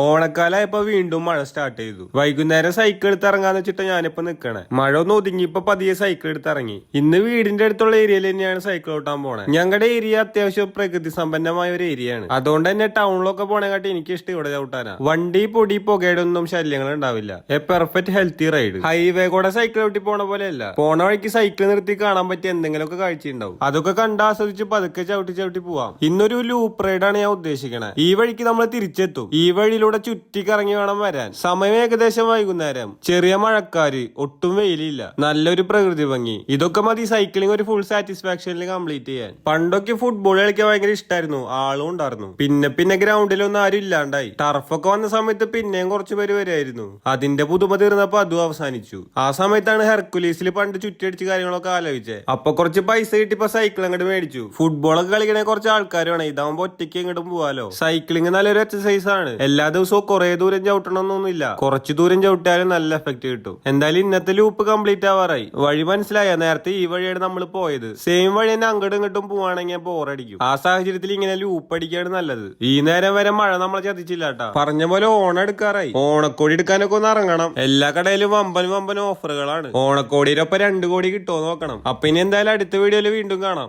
ഓണക്കാലായപ്പോ വീണ്ടും മഴ സ്റ്റാർട്ട് ചെയ്തു. വൈകുന്നേരം സൈക്കിൾ എടുത്ത് ഇറങ്ങാന്ന് വെച്ചിട്ട് ഞാനിപ്പോ നിക്കണേ. മഴ ഒന്ന് ഒതുങ്ങിയപ്പോ പതിയെ സൈക്കിൾ എടുത്ത് ഇറങ്ങി. ഇന്ന് വീടിന്റെ അടുത്തുള്ള ഏരിയയിൽ തന്നെയാണ് സൈക്കിൾ ഓട്ടാൻ പോണേ. ഞങ്ങളുടെ ഏരിയ അത്യാവശ്യം പ്രകൃതി സമ്പന്നമായ ഒരു ഏരിയയാണ്. അതുകൊണ്ട് തന്നെ ടൗണിലൊക്കെ പോണേക്കാട്ടി എനിക്ക് ഇഷ്ടം ഇവിടെ ചവിട്ടാനാ. വണ്ടി പൊടി പുകയുടെ ഒന്നും ശല്യങ്ങൾ ഉണ്ടാവില്ല. A perfect healthy ride. Highway കൂടെ സൈക്കിൾ ഓട്ടി പോണ പോലെയല്ല. പോണ വഴിക്ക് സൈക്കിൾ നിർത്തി കാണാൻ പറ്റിയ എന്തെങ്കിലുമൊക്കെ കാഴ്ചയുണ്ടാവും. അതൊക്കെ കണ്ടാസ്വദിച്ച് പതുക്കെ ചവിട്ടി പോവാം. ഇന്നൊരു ലൂപ്പ് റൈഡാണ് ഞാൻ ഉദ്ദേശിക്കണേ. ഈ വഴിക്ക് നമ്മൾ തിരിച്ചെത്തും. ഈ വഴിയിലൂടെ ചുറ്റിക്കറങ്ങി വേണം വരാൻ. സമയം ഏകദേശം വൈകുന്നേരം. ചെറിയ മഴക്കാര്, ഒട്ടും വെയിലില്ല, നല്ലൊരു പ്രകൃതി ഭംഗി. ഇതൊക്കെ മതി സൈക്ലിംഗ് ഒരു ഫുൾ സാറ്റിസ്ഫാക്ഷനിൽ കംപ്ലീറ്റ് ചെയ്യാൻ. പണ്ടൊക്കെ ഫുട്ബോൾ കളിക്കാൻ ഭയങ്കര ഇഷ്ടമായിരുന്നു, ആളും ഉണ്ടായിരുന്നു. പിന്നെ ഗ്രൗണ്ടിലൊന്നും ആരും ഇല്ലാണ്ടായി. ടർഫൊക്കെ വന്ന സമയത്ത് പിന്നെയും കുറച്ചു പേര് വരുമായിരുന്നു. അതിന്റെ പുതുമ തീർന്നപ്പോ അതും അവസാനിച്ചു. ആ സമയത്താണ് ഹെർക്കുലീസിൽ പണ്ട് ചുറ്റിയടിച്ച് കാര്യങ്ങളൊക്കെ ആലോചിച്ചത്. അപ്പൊ കുറച്ച് പൈസ കിട്ടിയപ്പോ സൈക്കിൾ അങ്ങോട്ട് മേടിച്ചു. ഫുട്ബോളൊക്കെ കളിക്കണേ കുറച്ച് ആൾക്കാർ വേണം. ഇതാവുമ്പോ ഒറ്റയ്ക്ക് എങ്ങോട്ടും പോവാലോ. സൈക്ലിംഗ് നല്ലൊരു എക്സസൈസ് ആണ്. എല്ലാ ദിവസവും കുറെ ദൂരം ചവിട്ടണമെന്നൊന്നുമില്ല. കുറച്ചു ദൂരം ചവിട്ടിയാലും നല്ല എഫക്ട് കിട്ടും. എന്തായാലും ഇന്നത്തെ ലൂപ്പ് കംപ്ലീറ്റ് ആവാറായി. വഴി മനസ്സിലായ? നേരത്തെ ഈ വഴിയാണ് നമ്മൾ പോയത്. സെയിം വഴി തന്നെ അങ്ങോട്ടും ഇങ്ങോട്ടും പോവാണെങ്കിൽ ബോറടിക്കും. ആ സാഹചര്യത്തിൽ ഇങ്ങനെ ലൂപ്പ് അടിക്കാണ് നല്ലത്. ഈ നേരം വരെ മഴ നമ്മളെ ചതിച്ചില്ല കേട്ടാ. പറഞ്ഞ പോലെ ഓണം എടുക്കാറായി. ഓണക്കോടി എടുക്കാനൊക്കെ ഒന്ന് ഇറങ്ങണം. എല്ലാ കടയിലും വമ്പൻ ഓഫറുകളാണ്. ഓണക്കോടിയുടെ ഒപ്പം 2 കോടി കിട്ടുമോ നോക്കണം. അപ്പൊ ഇനി എന്തായാലും അടുത്ത വീഡിയോയിൽ വീണ്ടും കാണാം.